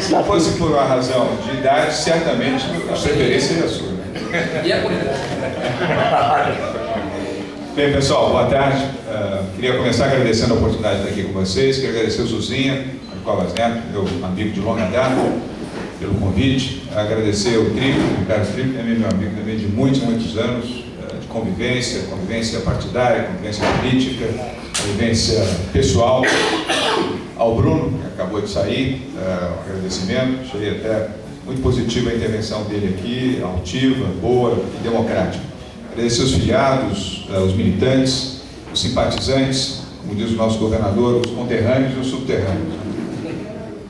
Se fosse por uma razão de idade, certamente a preferência seria a sua. Né? E a política? Bem, pessoal, boa tarde. Queria começar agradecendo a oportunidade de estar aqui com vocês. Queria agradecer o Zuzinha, Covas Neto, meu amigo de longa data, pelo convite. Agradecer o Trigo, o Carlos Trigo, que é meu amigo também de muitos anos, de convivência partidária, convivência política, convivência pessoal. Ao Bruno, que acabou de sair, um agradecimento. Achei até muito positiva a intervenção dele aqui, altiva, boa e democrática. Agradecer os filiados, os militantes, os simpatizantes, como diz o nosso governador, os conterrâneos e os subterrâneos.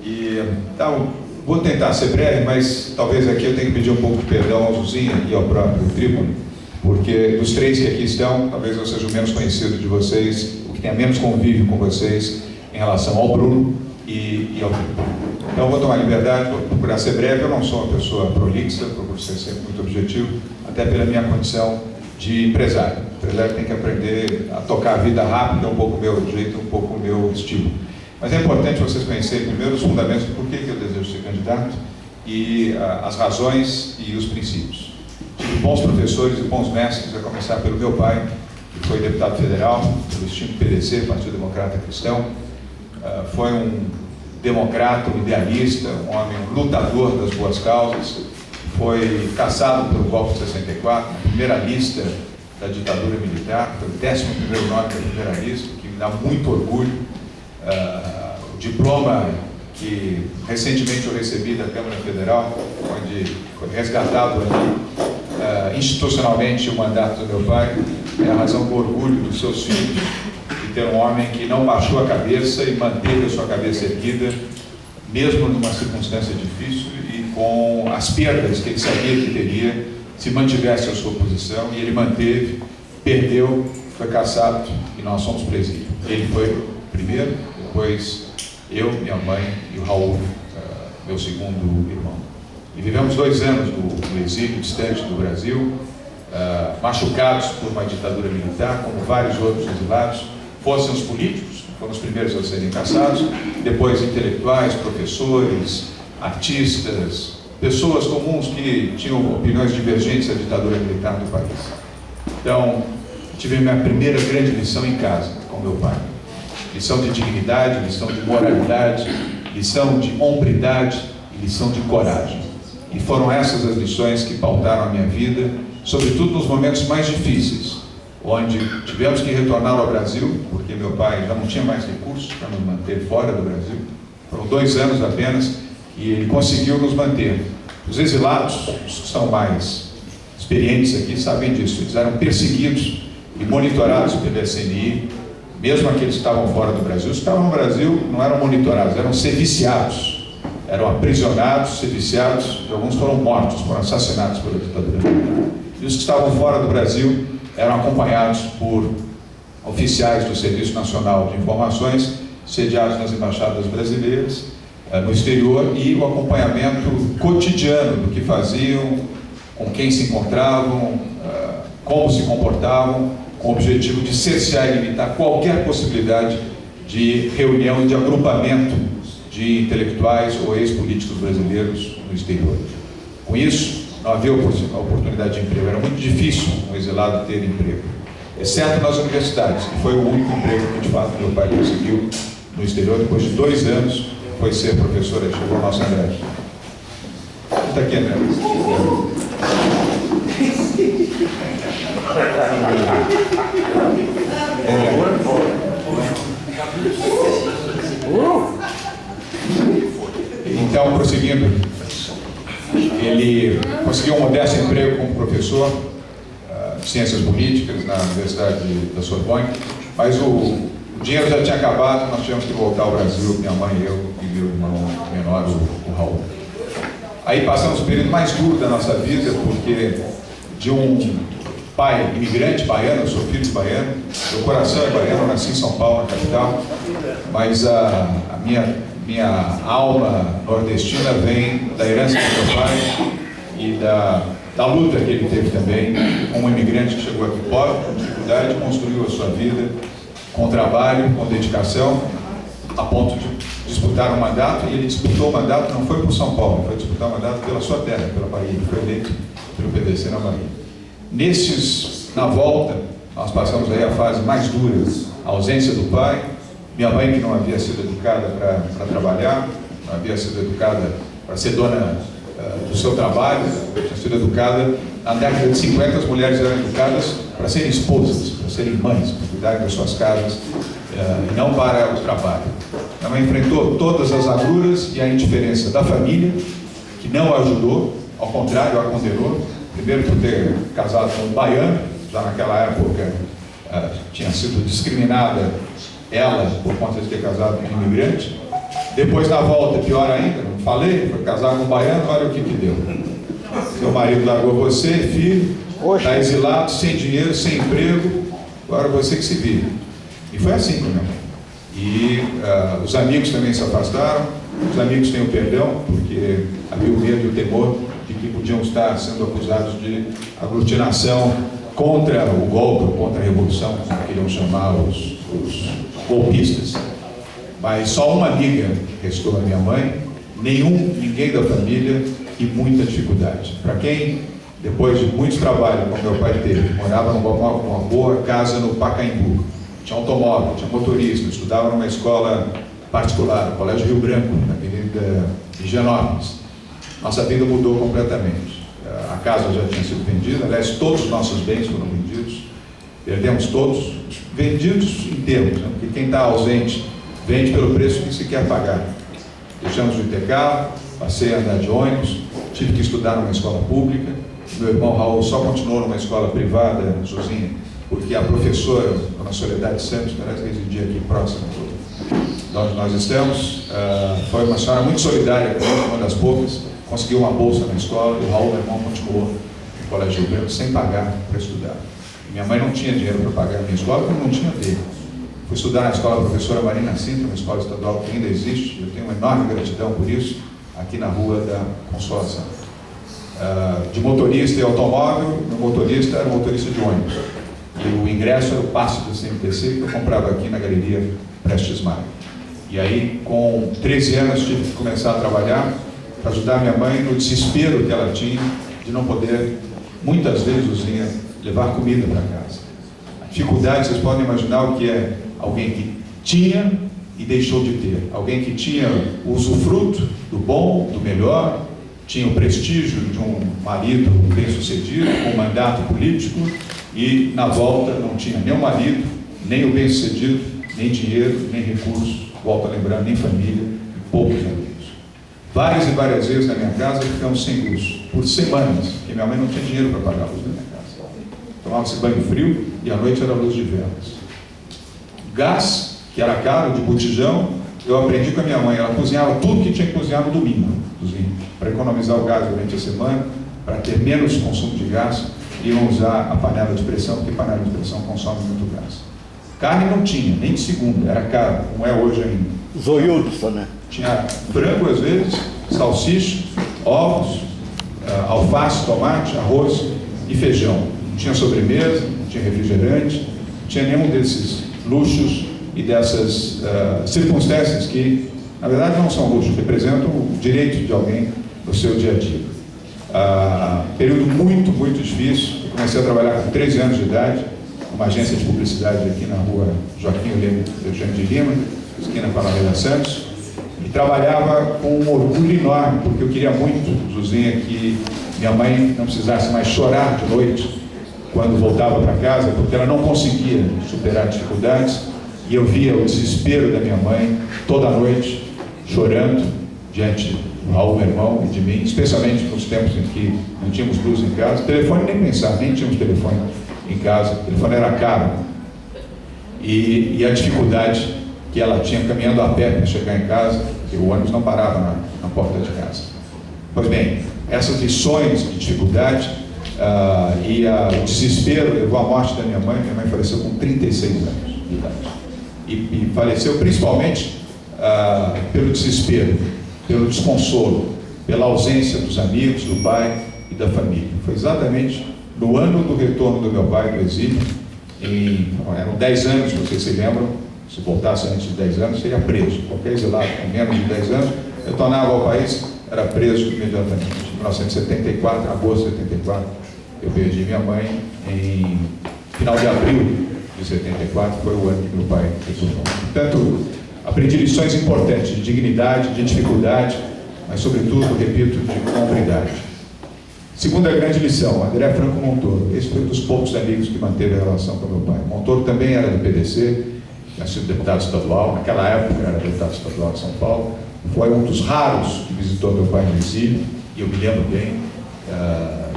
E, então, vou tentar ser breve, mas talvez aqui eu tenha que pedir um pouco de perdão ao Zuzinha e ao próprio Trípoli, porque dos três que aqui estão, talvez eu seja o menos conhecido de vocês, o que tenha menos convívio com vocês em relação ao Bruno e ao Trípoli. Então, eu vou tomar liberdade, vou procurar ser breve. Eu não sou uma pessoa prolixa, procuro ser sempre muito objetivo, até pela minha condição de empresário. O empresário tem que aprender a tocar a vida rápido, é um pouco o meu jeito, um pouco o meu estilo. Mas é importante vocês conhecerem primeiro os fundamentos do porquê que eu desejo ser candidato e as razões e os princípios. Tive bons professores e bons mestres, a começar pelo meu pai, que foi deputado federal pelo extinto PDC, Partido Democrata Cristão. Foi um democrata, um idealista, um homem lutador das boas causas. Foi caçado pelo golpe de 64, na primeira lista da ditadura militar, foi o 11º nome da primeira lista, que me dá muito orgulho. O diploma que recentemente eu recebi da Câmara Federal, onde foi resgatado ali, institucionalmente o mandato do meu pai, é a razão do orgulho dos seus filhos, de ter um homem que não baixou a cabeça e manteve a sua cabeça erguida, mesmo numa circunstância difícil e com as perdas que ele sabia que teria se mantivesse a sua posição, e ele manteve, perdeu, foi caçado e nós somos presídio. Ele foi primeiro, depois eu, minha mãe e o Raul, meu segundo irmão. E vivemos 2 anos no exílio distante do Brasil, machucados por uma ditadura militar, como vários outros exilados, fossem os políticos, foram os primeiros a serem caçados, depois intelectuais, professores, artistas, pessoas comuns que tinham opiniões divergentes da ditadura militar do país. Então, tive minha primeira grande lição em casa, com meu pai. Lição de dignidade, lição de moralidade, lição de hombridade e lição de coragem. E foram essas as lições que pautaram a minha vida, sobretudo nos momentos mais difíceis, onde tivemos que retornar ao Brasil, porque meu pai já não tinha mais recursos para nos manter fora do Brasil. Foram 2 anos apenas e ele conseguiu nos manter. Os exilados, os que são mais experientes aqui, sabem disso. Eles eram perseguidos e monitorados pelo SNI, mesmo aqueles que estavam fora do Brasil. Os que estavam no Brasil não eram monitorados, eram serviciados, eram aprisionados, serviciados, e alguns foram mortos, foram assassinados pela ditadura militar. E os que estavam fora do Brasil eram acompanhados por oficiais do Serviço Nacional de Informações, sediados nas embaixadas brasileiras, no exterior, e o acompanhamento cotidiano do que faziam, com quem se encontravam, como se comportavam, com o objetivo de cercear e limitar qualquer possibilidade de reunião e de agrupamento de intelectuais ou ex-políticos brasileiros no exterior. Com isso, não havia oportunidade de emprego, era muito difícil um exilado ter emprego, exceto nas universidades, que foi o único emprego que de fato meu pai conseguiu no exterior. Depois de 2 anos, foi ser professora, chegou o nosso André. Está aqui, André. Então, prosseguindo, ele conseguiu um modesto emprego como professor de ciências políticas na Universidade da Sorbonne, mas o dinheiro já tinha acabado, nós tivemos que voltar ao Brasil, minha mãe, eu e meu irmão menor, o Raul. Aí passamos o período mais duro da nossa vida, porque de um pai imigrante baiano, eu sou filho de baiano, meu coração é baiano, eu nasci em São Paulo, na capital, mas a minha alma nordestina vem da herança do meu pai e da luta que ele teve também, como um imigrante que chegou aqui pobre, com dificuldade, construiu a sua vida com trabalho, com dedicação, a ponto de disputar um mandato, e ele disputou o mandato, não foi por São Paulo, foi disputar o mandato pela sua terra, pela Bahia, ele foi eleito pelo PDC na Bahia. Na volta, nós passamos aí a fase mais dura, a ausência do pai, minha mãe que não havia sido educada para trabalhar, não havia sido educada para ser dona do seu trabalho, tinha sido educada, na década de 50 as mulheres eram educadas para serem esposas, para serem mães, para cuidarem das suas casas, e não para o trabalho. Minha mãe enfrentou todas as agruras e a indiferença da família, que não a ajudou, ao contrário, a condenou, primeiro por ter casado com um baiano, já naquela época tinha sido discriminada ela por conta de ter casado com um imigrante. Depois, na volta, pior ainda, não falei, foi casar com um baiano, olha o que deu. Seu marido largou você, filho, está exilado, sem dinheiro, sem emprego, agora você que se vira. E foi assim com minha mãe. E os amigos também se afastaram, os amigos têm o perdão, porque havia o medo e o temor de que podiam estar sendo acusados de aglutinação contra o golpe, contra a revolução, como queriam chamar os golpistas. Mas só uma amiga restou a minha mãe, ninguém da família e muita dificuldade. Para quem, depois de muito trabalho, como meu pai teve, morava numa boa casa no Pacaembu, tinha automóvel, tinha motorista, estudava numa escola particular, no Colégio Rio Branco, na Avenida Higienópolis. Nossa vida mudou completamente. A casa já tinha sido vendida, aliás, todos os nossos bens foram vendidos, perdemos todos, vendidos em termos, né? Porque quem está ausente vende pelo preço que se quer pagar. Deixamos de ter carro, passei a andar de ônibus, tive que estudar numa escola pública. Meu irmão Raul só continuou numa escola privada, Zuzinha, porque a professora, dona Soledade Santos, parece que residia aqui próximo de onde nós estamos, foi uma senhora muito solidária comigo, uma das poucas, conseguiu uma bolsa na escola, e o Raul, meu irmão, continuou no Colégio Rio Branco sem pagar para estudar. Minha mãe não tinha dinheiro para pagar a minha escola, porque não tinha dele. Fui estudar na escola professora Marina Sintra, uma escola estadual que ainda existe, eu tenho uma enorme gratidão por isso, aqui na Rua da Consolação. De motorista e automóvel, meu motorista era motorista de ônibus. E o ingresso era o passe do CMTC que eu comprava aqui na Galeria Prestes Maia. E aí, com 13 anos, tive que começar a trabalhar para ajudar minha mãe no desespero que ela tinha de não poder, muitas vezes, Luzinha, levar comida para casa. A dificuldade, vocês podem imaginar o que é alguém que tinha e deixou de ter. Alguém que tinha o usufruto do bom, do melhor, tinha o prestígio de um marido bem-sucedido, com um mandato político, e na volta não tinha nem o marido, nem o bem-sucedido, nem dinheiro, nem recursos, volto a lembrar, nem família, e poucos amigos. Várias e várias vezes na minha casa ficamos sem luz, por semanas, porque minha mãe não tinha dinheiro para pagar a luz da minha casa. Tomava-se banho frio e à noite era luz de velas. Gás, que era caro, de botijão, eu aprendi com a minha mãe, ela cozinhava tudo que tinha que cozinhar no domingo, para economizar o gás durante a semana, para ter menos consumo de gás, iam usar a panela de pressão, porque panela de pressão consome muito gás. Carne não tinha, nem de segunda, era caro, como é hoje ainda. Zoiudos também. Tinha frango às vezes, salsicha, ovos, alface, tomate, arroz e feijão. Não tinha sobremesa, não tinha refrigerante, não tinha nenhum desses luxos e dessas circunstâncias que, na verdade, não são luxos, representam o direito de alguém no seu dia a dia. Período muito, muito difícil. Eu comecei a trabalhar com 13 anos de idade, numa agência de publicidade aqui na rua Joaquim Eugênio de Lima, esquina com a Alameda Santos, e trabalhava com um orgulho enorme, porque eu queria muito, Zuzinha, que minha mãe não precisasse mais chorar de noite quando voltava para casa, porque ela não conseguia superar dificuldades, e eu via o desespero da minha mãe toda noite, chorando diante do Raul, meu irmão, e de mim, especialmente nos tempos em que não tínhamos luz em casa, telefone nem pensar, nem tínhamos telefone em casa, o telefone era caro, e a dificuldade que ela tinha caminhando a pé para chegar em casa, porque o ônibus não parava na porta de casa. Pois bem, essas lições de dificuldade o desespero levou à morte da minha mãe faleceu com 36 anos de idade. E faleceu principalmente pelo desespero, pelo desconsolo, pela ausência dos amigos, do pai e da família. Foi exatamente no ano do retorno do meu pai do exílio, eram 10 anos, vocês se lembram, se voltasse antes de 10 anos, seria preso. Qualquer exilado com menos de 10 anos, retornava ao país, era preso imediatamente. Em 1974, agosto de 74, eu perdi minha mãe. Em final de abril de 74, foi o ano que meu pai retornou. Portanto, aprendi lições importantes de dignidade, de dificuldade, mas, sobretudo, repito, de hombridade. Segunda grande lição, André Franco Montoro. Esse foi um dos poucos amigos que manteve a relação com meu pai. Montoro também era do PDC, tinha sido deputado estadual, naquela época era deputado estadual de São Paulo. Foi um dos raros que visitou meu pai no exílio, e eu me lembro bem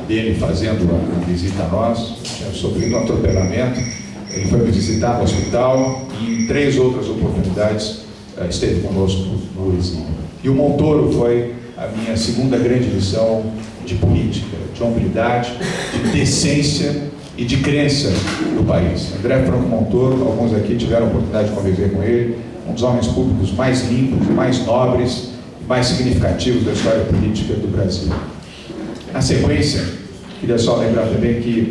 dele fazendo a visita a nós. Tinha sofrido um atropelamento, ele foi me visitar no hospital e em 3 outras oportunidades esteve conosco no exílio. E o Montoro foi a minha segunda grande lição de política, de hombridade, de decência e de crença no país. André Franco Montoro, alguns aqui tiveram a oportunidade de conviver com ele, um dos homens públicos mais limpos, mais nobres e mais significativos da história política do Brasil. Na sequência, queria só lembrar também que